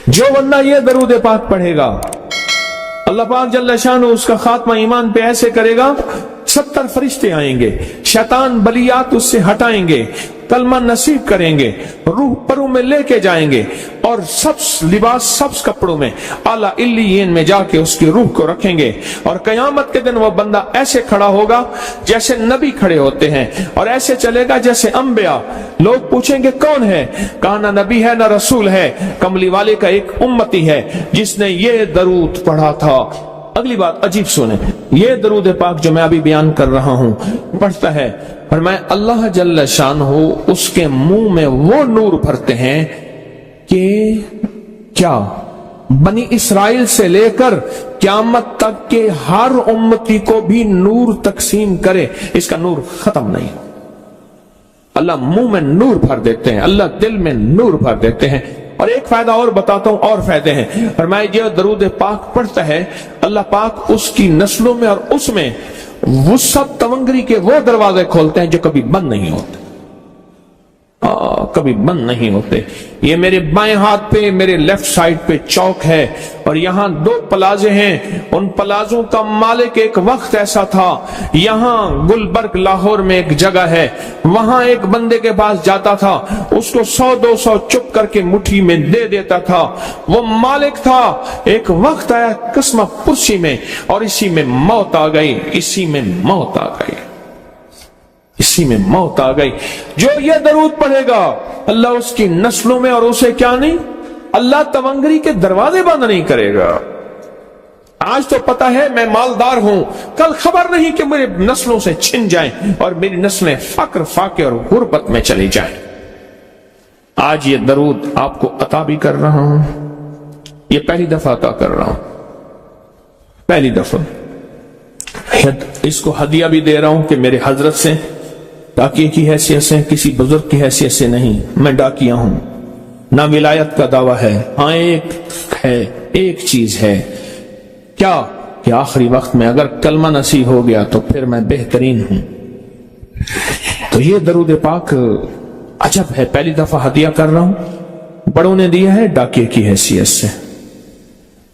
جو بندہ یہ درود پاک پڑھے گا اللہ پاک جل شانہ اس کا خاتمہ ایمان پہ ایسے کرے گا 70 فرشتے آئیں گے، شیطان بلیات اس سے ہٹائیں گے، کلمہ نصیب کریں گے، روح پروں میں لے کے جائیں گے اور سبز لباس سبز کپڑوں میں اعلیٰ علیین میں جا کے اس کی روح کو رکھیں گے، اور قیامت کے دن وہ بندہ ایسے کھڑا ہوگا جیسے نبی کھڑے ہوتے ہیں، اور ایسے چلے گا جیسے انبیاء۔ لوگ پوچھیں گے کون ہے؟ کہا نہ نبی ہے نہ رسول ہے، کملی والے کا ایک امتی ہے جس نے یہ درود پڑھا تھا۔ اگلی بات عجیب سنیں، یہ درود پاک جو میں ابھی بیان کر رہا ہوں پڑھتا ہے، فرمایا اللہ جل شانہ اس کے منہ میں وہ نور بھرتے ہیں کہ کیا بنی اسرائیل سے لے کر قیامت تک کے ہر امتی کو بھی نور تقسیم کرے، اس کا نور ختم نہیں۔ اللہ منہ میں نور بھر دیتے ہیں، اللہ دل میں نور بھر دیتے ہیں۔ اور ایک فائدہ اور بتاتا ہوں، اور فائدے ہیں۔ فرمایا جو درود پاک پڑھتا ہے اللہ پاک اس کی نسلوں میں اور اس میں وسعت تونگری کے وہ دروازے کھولتے ہیں جو کبھی بند نہیں ہوتے، کبھی بند نہیں ہوتے۔ یہ میرے بائیں ہاتھ پہ میرے لیفٹ سائڈ پہ چوک ہے، اور یہاں 2 پلازے ہیں، ان پلازوں کا مالک ایک وقت ایسا تھا، یہاں گلبرگ لاہور میں ایک جگہ ہے، وہاں ایک بندے کے پاس جاتا تھا، اس کو 100-200 چپ کر کے مٹھی میں دے دیتا تھا، وہ مالک تھا۔ ایک وقت آیا قسمہ پرسی میں، اور اسی میں موت آ گئی، اسی میں موت آ گئی، اسی میں موت آ گئی۔ جو یہ درود پڑھے گا اللہ اس کی نسلوں میں اور اسے کیا نہیں، اللہ تونگری کے دروازے بند نہیں کرے گا۔ آج تو پتا ہے میں مالدار ہوں، کل خبر نہیں کہ میرے نسلوں سے چھن جائیں اور میری نسلیں فقر فاقے اور غربت میں چلی جائیں۔ آج یہ درود آپ کو عطا بھی کر رہا ہوں، یہ پہلی دفعہ عطا کر رہا ہوں، پہلی دفعہ۔ اس کو ہدیہ بھی دے رہا ہوں کہ میرے حضرت سے، ڈاکیے کی حیثیت سے، کسی بزرگ کی حیثیت سے نہیں، میں ڈاکیا ہوں، نہ ولایت کا دعویٰ ہے۔ ہاں ایک چیز ہے، کیا کہ آخری وقت میں اگر کلمہ نصیب ہو گیا تو پھر میں بہترین ہوں۔ تو یہ درود پاک عجب ہے، پہلی دفعہ ہدیہ کر رہا ہوں، بڑوں نے دیا ہے ڈاکیے کی حیثیت سے،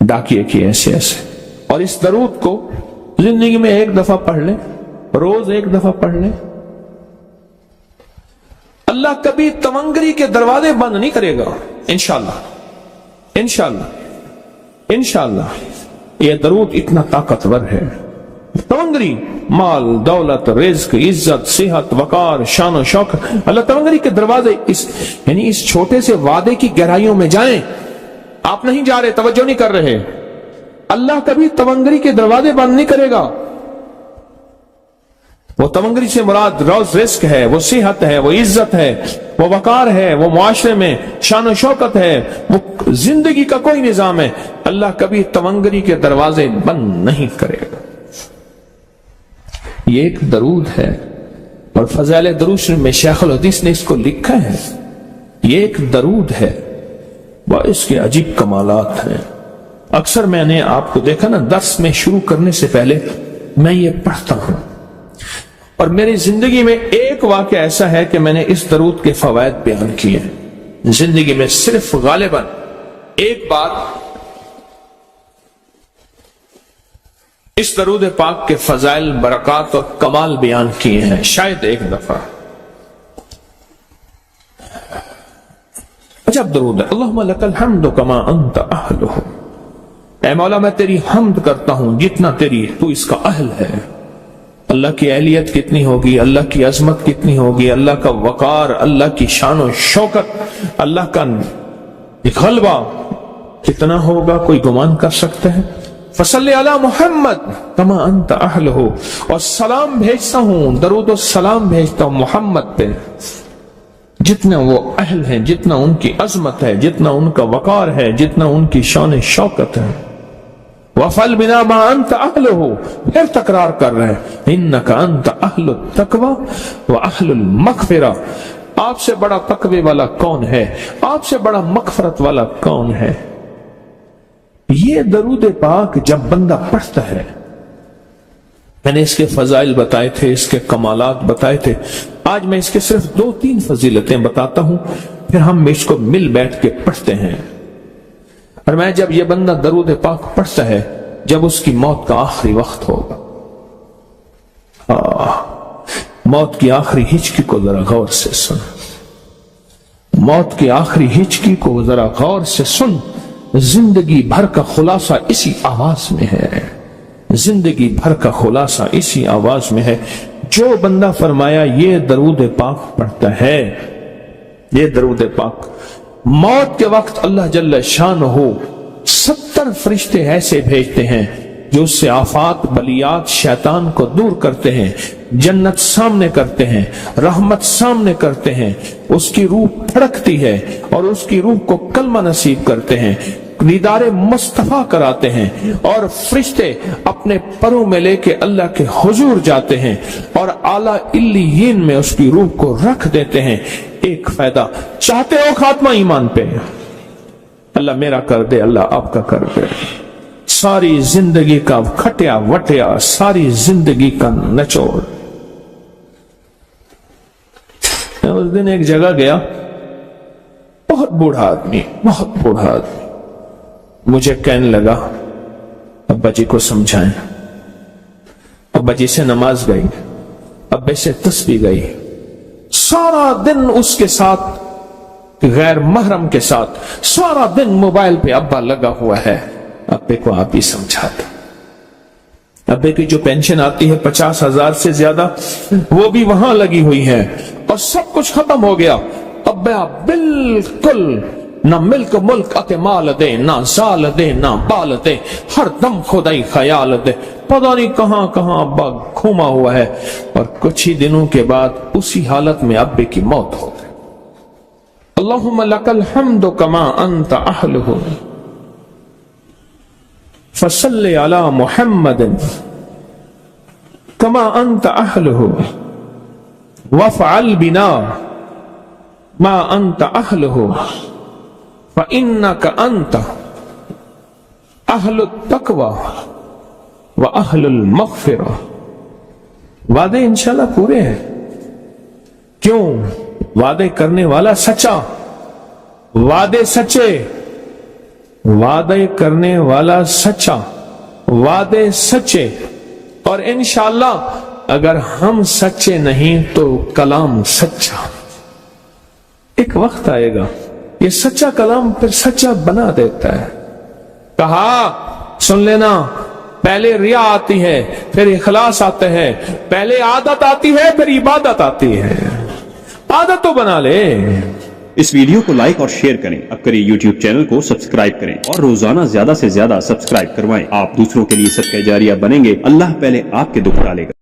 ڈاکیے کی حیثیت سے۔ اور اس درود کو زندگی میں ایک دفعہ پڑھ لیں، روز ایک دفعہ پڑھ لیں، اللہ کبھی تونگری کے دروازے بند نہیں کرے گا، انشاءاللہ انشاءاللہ انشاءاللہ۔ یہ درود اتنا طاقتور ہے، تونگری، مال، دولت، رزق، عزت، صحت، وقار، شان و شوکت، اللہ تونگری کے دروازے یعنی اس چھوٹے سے وعدے کی گہرائیوں میں جائیں۔ آپ نہیں جا رہے، توجہ نہیں کر رہے، اللہ کبھی تونگری کے دروازے بند نہیں کرے گا۔ وہ تونگری سے مراد روز رزق ہے، وہ صحت ہے، وہ عزت ہے، وہ وقار ہے، وہ معاشرے میں شان و شوکت ہے، وہ زندگی کا کوئی نظام ہے، اللہ کبھی تونگری کے دروازے بند نہیں کرے گا۔ یہ ایک درود ہے، اور فضائل درود شریف میں شیخ الحدیث نے اس کو لکھا ہے، یہ ایک درود ہے، وہ اس کے عجیب کمالات ہیں۔ اکثر میں نے آپ کو دیکھا نا، درس میں شروع کرنے سے پہلے میں یہ پڑھتا ہوں، اور میری زندگی میں ایک واقعہ ایسا ہے کہ میں نے اس درود کے فوائد بیان کیے زندگی میں، صرف غالباً ایک بار اس درود پاک کے فضائل، برکات اور کمال بیان کیے ہیں، شاید ایک دفعہ۔ عجب درود ہے، اللہم لک الحمد کما انت اہلہ، اے مولا میں تیری حمد کرتا ہوں جتنا تو اس کا اہل ہے۔ اللہ کی اہلیت کتنی ہوگی، اللہ کی عظمت کتنی ہوگی، اللہ کا وقار، اللہ کی شان و شوکت، اللہ کا غلبہ کتنا ہوگا، کوئی گمان کر سکتا ہے؟ فصلی علی محمد کما انت اہلہ، اور سلام بھیجتا ہوں، درود و سلام بھیجتا ہوں محمد پہ، جتنا وہ اہل ہیں، جتنا ان کی عظمت ہے، جتنا ان کا وقار ہے، جتنا ان کی شان شوکت ہے۔ وَفَلْ بِنَا مَا أَنْتَ أَهْلُهُ، پھر تکرار کر رہے ہیں، إِنَّكَ أَنْتَ أَهْلُ التَّقْوَى وَأَهْلُ الْمَغْفِرَةِ، آپ سے بڑا تقوی والا کون ہے، آپ سے بڑا مغفرت والا کون ہے؟ یہ درود پاک جب بندہ پڑھتا ہے، میں نے اس کے فضائل بتائے تھے، اس کے کمالات بتائے تھے، آج میں اس کے صرف 2-3 فضیلتیں بتاتا ہوں، پھر ہم اس کو مل بیٹھ کے پڑھتے ہیں۔ اور میں جب یہ بندہ درود پاک پڑھتا ہے جب اس کی موت کا آخری وقت ہوگا، موت کی آخری ہچکی کو ذرا غور سے سن، موت کی آخری ہچکی کو ذرا غور سے سن، زندگی بھر کا خلاصہ اسی آواز میں ہے، زندگی بھر کا خلاصہ اسی آواز میں ہے۔ جو بندہ فرمایا یہ درود پاک پڑھتا ہے، یہ درود پاک، موت کے وقت اللہ جل شانہ 70 فرشتے ایسے بھیجتے ہیں جو اس سے آفات بلیات شیطان کو دور کرتے ہیں، جنت سامنے کرتے ہیں، رحمت سامنے کرتے ہیں، اس کی روح پھڑکتی ہے اور اس کی روح کو کلمہ نصیب کرتے ہیں، دیدار مصطفیٰ کراتے ہیں، اور فرشتے اپنے پروں میں لے کے اللہ کے حضور جاتے ہیں اور اعلیٰ علیین میں اس کی روح کو رکھ دیتے ہیں۔ ایک فائدہ چاہتے ہو خاتمہ ایمان پہ، اللہ میرا کر دے، اللہ آپ کا کر دے، ساری زندگی کا کھٹیا وٹیا، ساری زندگی کا نچوڑ۔ میں اس دن ایک جگہ گیا، بہت بوڑھا آدمی، بہت بوڑھا آدمی، مجھے کہنے لگا ابا جی کو سمجھائیں۔ ابا جی سے نماز گئی، ابے سے تسبیح گئی، سارا دن اس کے ساتھ غیر محرم کے ساتھ سارا دن موبائل پہ ابا لگا ہوا ہے۔ ابے کو آپ ہی سمجھاتا، ابے کی جو پینشن آتی ہے 50,000 سے زیادہ وہ بھی وہاں لگی ہوئی ہے اور سب کچھ ختم ہو گیا۔ ابا بالکل نہ ملک ملک اتے مال دے، نہ زال دے، نہ بال دے، ہر دم خدائی خیال دے، پتہ نہیں کہاں کہاں ابا گھوما ہوا ہے۔ اور کچھ ہی دنوں کے بعد اسی حالت میں ابے کی موت ہو گئی۔ اللہم لک الحمد کما انت اہلہ فصل علی محمد کما انت اہلہ وافعل بنا ما انت اہلہ فإنك أنت أهل التقوى وأهل المغفرة۔ وعدے انشاءاللہ پورے ہیں، کیوں؟ وعدے کرنے والا سچا، وعدے سچے، وعدے کرنے والا سچا، وعدے سچے، اور انشاءاللہ اگر ہم سچے نہیں تو کلام سچا۔ ایک وقت آئے گا یہ سچا کلام پھر سچا بنا دیتا ہے۔ کہا سن لینا، پہلے ریا آتی ہے پھر اخلاص آتا ہے، پہلے عادت آتی ہے پھر عبادت آتی ہے۔ عادت تو بنا لے۔ اس ویڈیو کو لائک اور شیئر کریں، اب کریں یوٹیوب چینل کو سبسکرائب کریں اور روزانہ زیادہ سے زیادہ سبسکرائب کروائیں۔ آپ دوسروں کے لیے صدقہ جاریہ بنیں گے، اللہ پہلے آپ کے دکھ ڈالے گا۔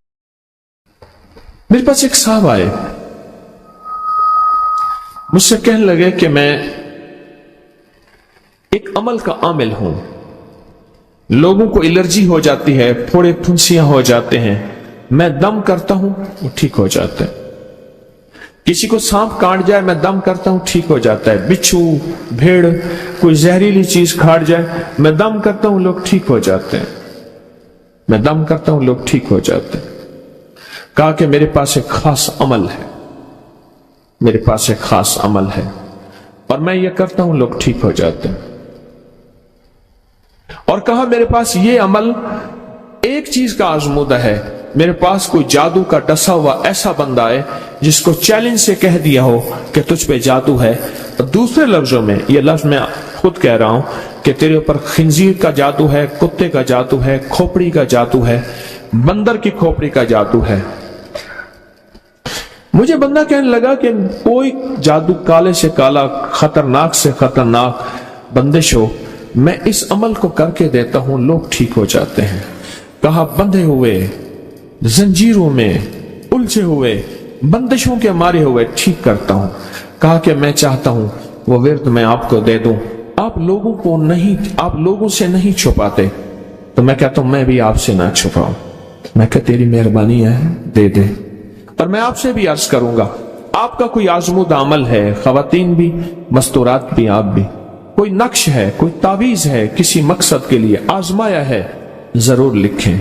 میرے پاس ایک صاحب آئے، مجھ سے کہنے لگے کہ میں ایک عمل کا عامل ہوں، لوگوں کو الرجی ہو جاتی ہے، پھوڑے پھنسیاں ہو جاتے ہیں، میں دم کرتا ہوں وہ ٹھیک ہو جاتا ہے، کسی کو سانپ کاٹ جائے میں دم کرتا ہوں ٹھیک ہو جاتا ہے، بچھو بھیڑ کوئی زہریلی چیز کھاٹ جائے میں دم کرتا ہوں لوگ ٹھیک ہو جاتے ہیں، میں دم کرتا ہوں لوگ ٹھیک ہو جاتے ہیں۔ کہا کہ میرے پاس ایک خاص عمل ہے، میرے پاس ایک خاص عمل ہے اور میں یہ کرتا ہوں لوگ ٹھیک ہو جاتے ہیں۔ اور کہا میرے پاس یہ عمل ایک چیز کا آزمودہ ہے، میرے پاس کوئی جادو کا ڈسا ہوا ایسا بندہ ہے جس کو چیلنج سے کہہ دیا ہو کہ تجھ پہ جادو ہے، دوسرے لفظوں میں یہ لفظ میں خود کہہ رہا ہوں کہ تیرے اوپر خنزیر کا جادو ہے، کتے کا جادو ہے، کھوپڑی کا جادو ہے، بندر کی کھوپڑی کا جادو ہے۔ مجھے بندہ کہنے لگا کہ کوئی جادو کالے سے کالا، خطرناک سے خطرناک بندش ہو، میں اس عمل کو کر کے دیتا ہوں لوگ ٹھیک ہو جاتے ہیں۔ کہا بندھے ہوئے، زنجیروں میں الجھے ہوئے، بندشوں کے مارے ہوئے ٹھیک کرتا ہوں۔ کہا کہ میں چاہتا ہوں وہ ورد میں آپ کو دے دوں، آپ لوگوں سے نہیں چھپاتے، تو میں کہتا ہوں میں بھی آپ سے نہ چھپاؤں، میں کہ تیری مہربانی ہے دے دے۔ اور میں آپ سے بھی عرض کروں گا، آپ کا کوئی آزمودہ عمل ہے، خواتین بھی مستورات بھی آپ بھی، کوئی نقش ہے، کوئی تعویذ ہے، کسی مقصد کے لیے آزمایا ہے، ضرور لکھیں،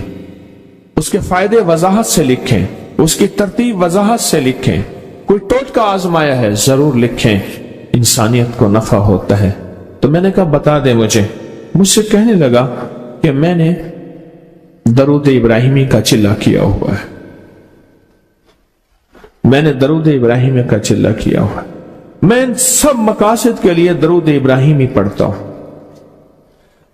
اس کے فائدے وضاحت سے لکھیں، اس کی ترتیب وضاحت سے لکھیں، کوئی ٹوٹکا آزمایا ہے ضرور لکھیں، انسانیت کو نفع ہوتا ہے، تو میں نے کہا بتا دے مجھ سے کہنے لگا کہ میں نے درود ابراہیمی کا چلہ کیا ہوا ہے، میں نے درود ابراہیمی کا چلہ کیا ہوا ہے، میں ان سب مقاصد کے لیے درود ابراہیمی پڑھتا ہوں،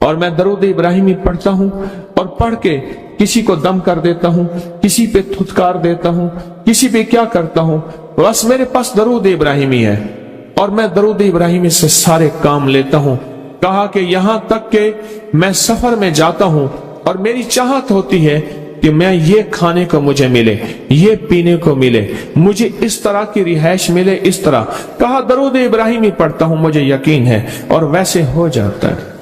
اور میں درود ابراہیمی پڑھتا ہوں اور پڑھ کے کسی کو دم کر دیتا ہوں، کسی پہ تھتکار دیتا ہوں، کسی پہ کیا کرتا ہوں، بس میرے پاس درود ابراہیمی ہے اور میں درود ابراہیمی سے سارے کام لیتا ہوں۔ کہا کہ یہاں تک کہ میں سفر میں جاتا ہوں اور میری چاہت ہوتی ہے کہ میں یہ کھانے کو مجھے ملے، یہ پینے کو ملے، مجھے اس طرح کی رہائش ملے، اس طرح کہا درود ابراہیمی پڑھتا ہوں، مجھے یقین ہے اور ویسے ہو جاتا ہے۔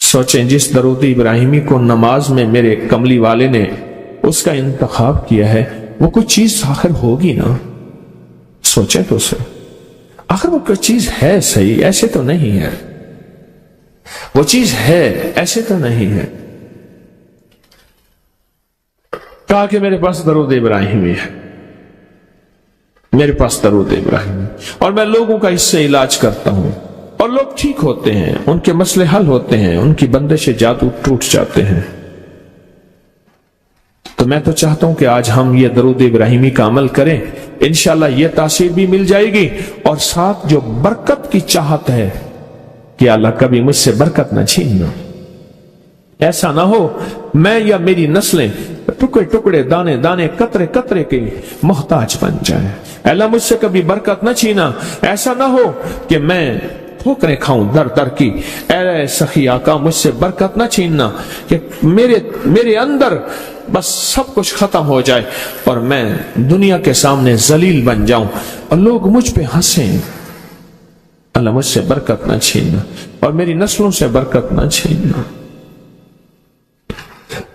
سوچیں جس درود ابراہیمی کو نماز میں میرے کملی والے نے اس کا انتخاب کیا ہے، وہ کوئی چیز آخر ہوگی نا، سوچیں تو سے آخر وہ کوئی چیز ہے صحیح، ایسے تو نہیں ہے، وہ چیز ہے ایسے تو نہیں ہے۔ کہا کہ میرے پاس درود ابراہیمی ہے، میرے پاس درود ابراہیمی، اور میں لوگوں کا اس سے علاج کرتا ہوں اور لوگ ٹھیک ہوتے ہیں، ان کے مسئلے حل ہوتے ہیں، ان کی بندش جادو ٹوٹ جاتے ہیں۔ تو میں تو چاہتا ہوں کہ آج ہم یہ درود ابراہیمی کا عمل کریں، انشاءاللہ یہ تاثیر بھی مل جائے گی، اور ساتھ جو برکت کی چاہت ہے کہ اللہ کبھی مجھ سے برکت نہ چھیننا، ایسا نہ ہو میں یا میری نسلیں ٹکڑے ٹکڑے دانے دانے قطرے قطرے کے محتاج بن جائیں۔ اللہ مجھ سے کبھی برکت نہ چھینا، ایسا نہ ہو کہ میں ٹھوکریں کھاؤں در در کی، اے سخی آقا مجھ سے برکت نہ چھیننا کہ میرے اندر بس سب کچھ ختم ہو جائے اور میں دنیا کے سامنے ذلیل بن جاؤں اور لوگ مجھ پہ ہنسیں۔ اللہ مجھ سے برکت نہ چھیننا اور میری نسلوں سے برکت نہ چھیننا۔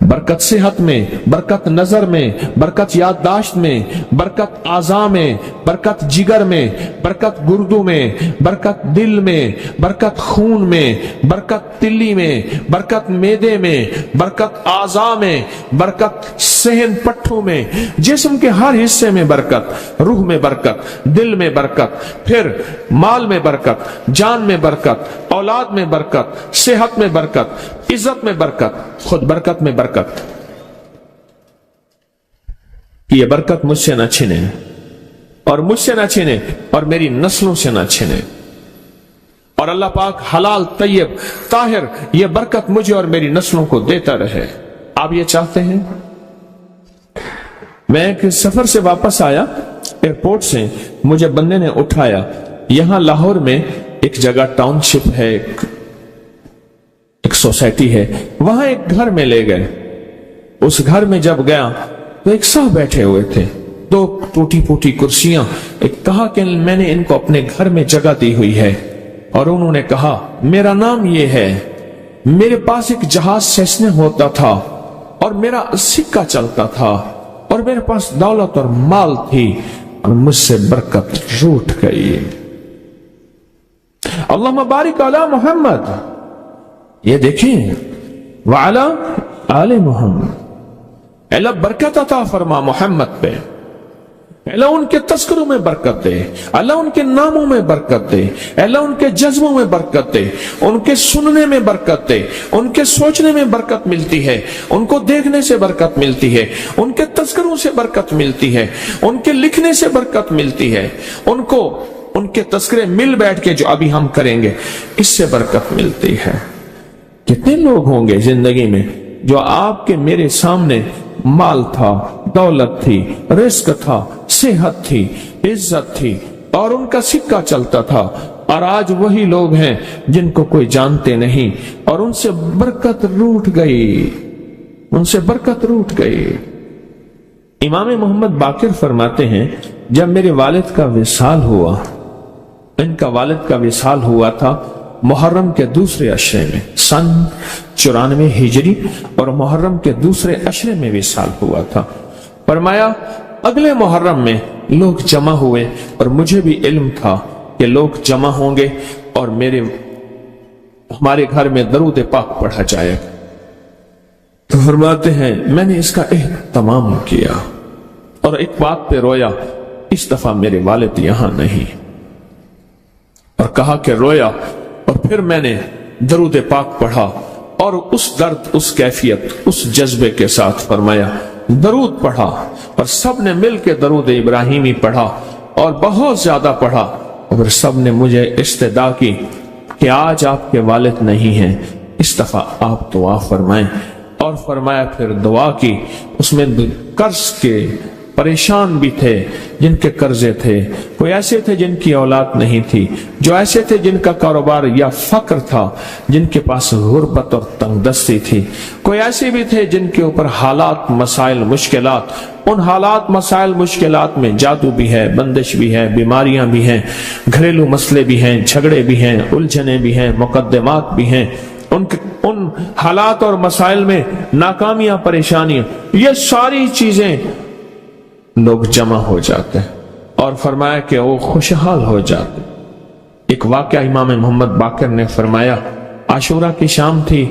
برکت صحت میں، برکت نظر میں، برکت یادداشت میں، برکت اعضاء میں، برکت جگر میں، برکت گردوں میں، برکت دل میں، برکت خون میں، برکت تلی میں، برکت معدے میں، برکت اعضاء میں، برکت صحن پٹھوں میں، جسم کے ہر حصے میں برکت، روح میں برکت، دل میں برکت، پھر مال میں برکت، جان میں برکت، اولاد میں برکت، صحت میں برکت، عزت میں برکت، خود برکت میں برکت۔ یہ برکت مجھ سے نہ چھنے اور مجھ سے نہ چھنے اور میری نسلوں سے نہ چھنے، اور اللہ پاک حلال طیب طاہر یہ برکت مجھے اور میری نسلوں کو دیتا رہے۔ آپ یہ چاہتے ہیں؟ میں ایک سفر سے واپس آیا، ایئرپورٹ سے مجھے بندے نے اٹھایا، یہاں لاہور میں ایک جگہ ٹاؤن شپ ہے، ایک سوسائٹی ہے، وہاں ایک گھر میں لے گئے۔ اس گھر میں جب گیا تو ایک صاحب بیٹھے ہوئے تھے، دو ٹوٹی پوٹی کرسیاں، ایک کہا کہ میں نے ان کو اپنے گھر میں جگہ دی ہوئی ہے، اور انہوں نے کہا میرا نام یہ ہے، میرے پاس ایک جہاز سیسنے ہوتا تھا اور میرا سکہ چلتا تھا اور میرے پاس دولت اور مال تھی اور مجھ سے برکت روٹ گئی۔ اللہم بارک علی محمد، یہ دیکھیں وعلی آل محمد، اللہ برکت عطا فرما محمد پہ، اللہ ان کے تذکروں میں برکت دے، اللہ ان کے ناموں میں برکت دے، اللہ ان کے جذبوں میں برکت دے، ان کے سننے میں برکت دے، ان کے سوچنے میں برکت ملتی ہے، ان کو دیکھنے سے برکت ملتی ہے، ان کے تذکروں سے برکت ملتی ہے، ان کے لکھنے سے برکت ملتی ہے، ان کو ان کے تذکرے مل بیٹھ کے جو ابھی ہم کریں گے اس سے برکت ملتی ہے۔ کتنے لوگ ہوں گے زندگی میں جو آپ کے میرے سامنے مال تھا، دولت تھی، رزق تھا، صحت تھی، عزت تھی اور ان کا سکہ چلتا تھا، اور آج وہی لوگ ہیں جن کو کوئی جانتے نہیں اور ان سے برکت روٹ گئی، ان سے برکت روٹ گئی۔ امام محمد باقر فرماتے ہیں جب میرے والد کا وصال ہوا، ان کا والد کا وصال ہوا تھا محرم کے دوسرے عشرے میں، سن 94 ہجری، اور محرم کے دوسرے عشرے میں وصال ہوا تھا۔ فرمایا اگلے محرم میں لوگ جمع ہوئے اور مجھے بھی علم تھا کہ لوگ جمع ہوں گے اور ہمارے گھر میں درود پاک پڑھا جائے۔ تو فرماتے ہیں میں نے اس کا اہتمام کیا اور ایک بات پہ رویا، اس دفعہ میرے والد یہاں نہیں، اور کہا کہ رویا، اور پھر میں نے درود پاک پڑھا اور اس درد، اس کیفیت، اس جذبے کے ساتھ فرمایا درود پڑھا، اور سب نے مل کے درود ابراہیمی پڑھا اور بہت زیادہ پڑھا، اور پھر سب نے مجھے استدعا کی کہ آج آپ کے والد نہیں ہیں، اس دفعہ آپ دعا فرمائیں، اور فرمایا پھر دعا کی۔ اس میں قرض کے پریشان بھی تھے، جن کے قرضے تھے، کوئی ایسے تھے جن کی اولاد نہیں تھی، جو ایسے تھے جن کا کاروبار یا فقر تھا، جن کے پاس غربت اور تنگ دستی تھی، کوئی ایسے بھی تھے جن کے اوپر حالات، مسائل، مشکلات، ان حالات، مسائل، مشکلات میں جادو بھی ہے، بندش بھی ہے، بیماریاں بھی ہیں، گھریلو مسئلے بھی ہیں، جھگڑے بھی ہیں، الجھنیں بھی ہیں، مقدمات بھی ہیں، ان حالات اور مسائل میں ناکامیاں، پریشانیاں، یہ ساری چیزیں لوگ جمع ہو جاتے ہیں، اور فرمایا کہ وہ خوشحال ہو جاتے۔ ایک واقعہ امام محمد باقر نے فرمایا، عاشورہ کی شام تھی،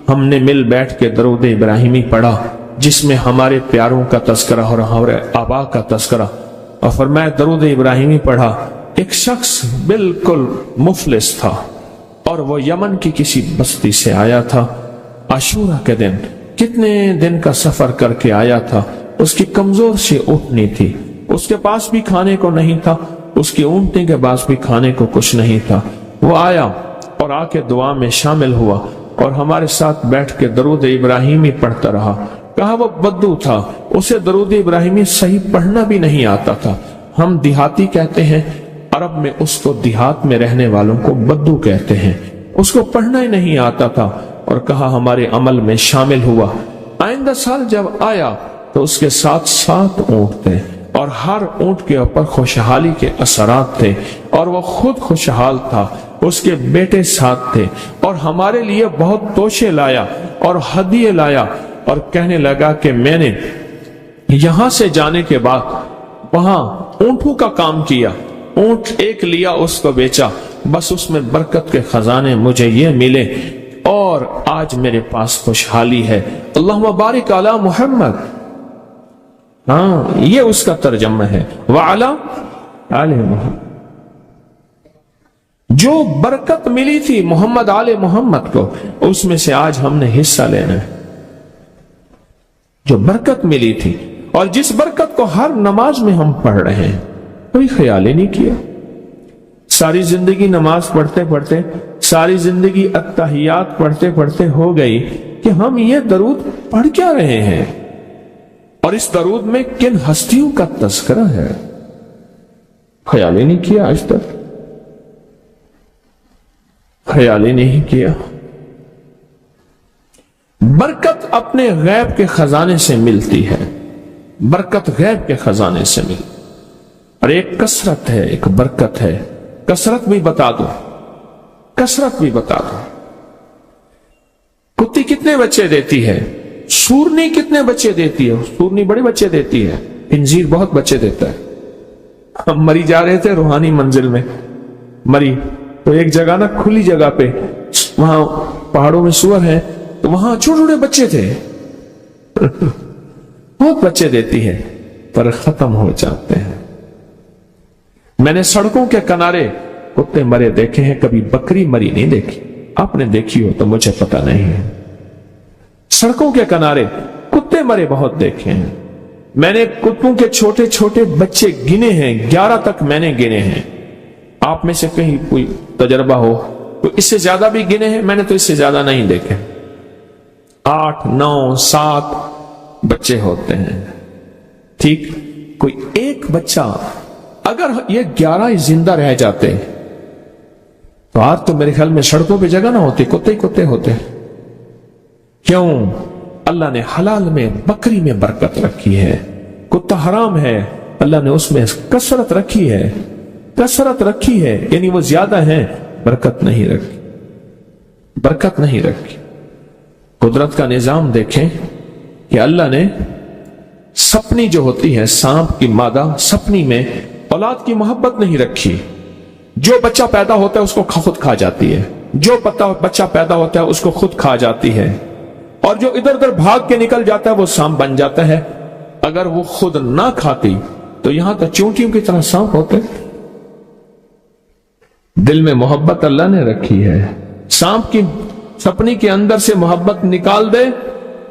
ہم نے مل بیٹھ کے درود ابراہیمی پڑھا جس میں ہمارے پیاروں کا تذکرہ اور ہمارے آبا کا تذکرہ، اور فرمایا درود ابراہیمی پڑھا۔ ایک شخص بالکل مفلس تھا اور وہ یمن کی کسی بستی سے آیا تھا، عاشورہ کے دن کتنے دن کا سفر کر کے آیا تھا، اس کی کمزور سی اونٹنی تھی، اس کے پاس بھی کھانے کو نہیں تھا، اس کی اونٹنی کے پاس بھی کھانے کو کچھ نہیں تھا۔ وہ آیا اور آ کے دعا میں شامل ہوا اور ہمارے ساتھ بیٹھ کے درود ابراہیمی پڑھتا رہا۔ کہا وہ بدو تھا، اسے درود ابراہیمی صحیح پڑھنا بھی نہیں آتا تھا، ہم دیہاتی کہتے ہیں، عرب میں اس کو دیہات میں رہنے والوں کو بدو کہتے ہیں، اس کو پڑھنا ہی نہیں آتا تھا، اور کہا ہمارے عمل میں شامل ہوا۔ آئندہ سال جب آیا تو اس کے ساتھ 7 اونٹ تھے، اور ہر اونٹ کے اوپر خوشحالی کے اثرات تھے، اور وہ خود خوشحال تھا، اس کے بیٹے ساتھ تھے، اور ہمارے لیے بہت توشے لایا اور ہدیے لایا، اور کہنے لگا کہ میں نے یہاں سے جانے کے بعد وہاں اونٹوں کا کام کیا، اونٹ ایک لیا، اس کو بیچا، بس اس میں برکت کے خزانے مجھے یہ ملے، اور آج میرے پاس خوشحالی ہے۔ اللہم بارک علی محمد، ہاں یہ اس کا ترجمہ ہے، وعلی آل محمد۔ جو برکت ملی تھی محمد آل محمد کو، اس میں سے آج ہم نے حصہ لینا ہے، جو برکت ملی تھی، اور جس برکت کو ہر نماز میں ہم پڑھ رہے ہیں، کوئی خیال ہی نہیں کیا۔ ساری زندگی نماز پڑھتے پڑھتے، ساری زندگی اتحیات پڑھتے پڑھتے ہو گئی کہ ہم یہ درود پڑھ کیا رہے ہیں، اور اس درود میں کن ہستیوں کا تذکرہ ہے، خیال ہی نہیں کیا، آج تک خیال ہی نہیں کیا۔ برکت اپنے غیب کے خزانے سے ملتی ہے، برکت غیب کے خزانے سے ملتی، اور ایک کثرت ہے، ایک برکت ہے۔ کثرت بھی بتا دو، کثرت بھی بتا دو۔ کتی کتنے بچے دیتی ہے؟ سورنی کتنے بچے دیتی ہے؟ سورنی بڑے بچے دیتی ہے، خنزیر بہت بچے دیتا ہے۔ ہم مری جا رہے تھے روحانی منزل میں، مری تو ایک جگہ نا کھلی جگہ پہ، وہاں پہاڑوں میں سور ہے، تو وہاں چھوٹے چھوٹے بچے تھے، بہت بچے دیتی ہے، پر ختم ہو جاتے ہیں۔ میں نے سڑکوں کے کنارے کتے مرے دیکھے ہیں، کبھی بکری مری نہیں دیکھی، آپ نے دیکھی ہو تو مجھے پتہ نہیں ہے۔ سڑکوں کے کنارے کتے مرے بہت دیکھے ہیں، میں نے کتوں کے چھوٹے چھوٹے بچے گنے ہیں، 11 تک میں نے گنے ہیں۔ آپ میں سے کہیں کوئی تجربہ ہو، کوئی اس سے زیادہ بھی گنے ہیں؟ میں نے تو اس سے زیادہ نہیں دیکھے، 8 9 7 بچے ہوتے ہیں، ٹھیک۔ کوئی ایک بچہ، اگر یہ 11 ہی زندہ رہ جاتے تو آج تو میرے خیال میں سڑکوں پہ جگہ نہ ہوتی، کتے ہی کتے ہوتے۔ کیوں؟ اللہ نے حلال میں، بکری میں برکت رکھی ہے، کتا حرام ہے، اللہ نے اس میں کثرت رکھی ہے، کثرت رکھی ہے، یعنی وہ زیادہ ہیں، برکت نہیں رکھی، برکت نہیں رکھی۔ قدرت کا نظام دیکھیں کہ اللہ نے سپنی جو ہوتی ہے، سانپ کی مادہ سپنی میں اولاد کی محبت نہیں رکھی، جو بچہ پیدا ہوتا ہے اس کو خود کھا جاتی ہے، جو بچہ پیدا ہوتا ہے اس کو خود کھا جاتی ہے، اور جو ادھر ادھر بھاگ کے نکل جاتا ہے وہ سانپ بن جاتا ہے۔ اگر وہ خود نہ کھاتی تو یہاں تو چونٹیوں کی طرح سانپ ہوتے۔ دل میں محبت اللہ نے رکھی ہے. سانپ کی سپنی کے اندر سے محبت نکال دے،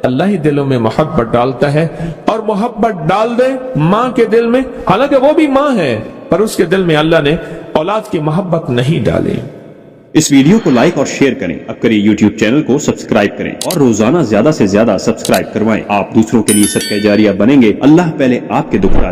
اللہ ہی دلوں میں محبت ڈالتا ہے. اور محبت ڈال دے ماں کے دل میں، حالانکہ وہ بھی ماں ہے، پر اس کے دل میں اللہ نے اولاد کی محبت نہیں ڈالی. اس ویڈیو کو لائک اور شیئر کریں. اب کریے یوٹیوب چینل کو سبسکرائب کریں اور روزانہ زیادہ سے زیادہ سبسکرائب کروائیں. آپ دوسروں کے لیے صدقہ جاریہ بنیں گے. اللہ پہلے آپ کے دکھ ڈالے.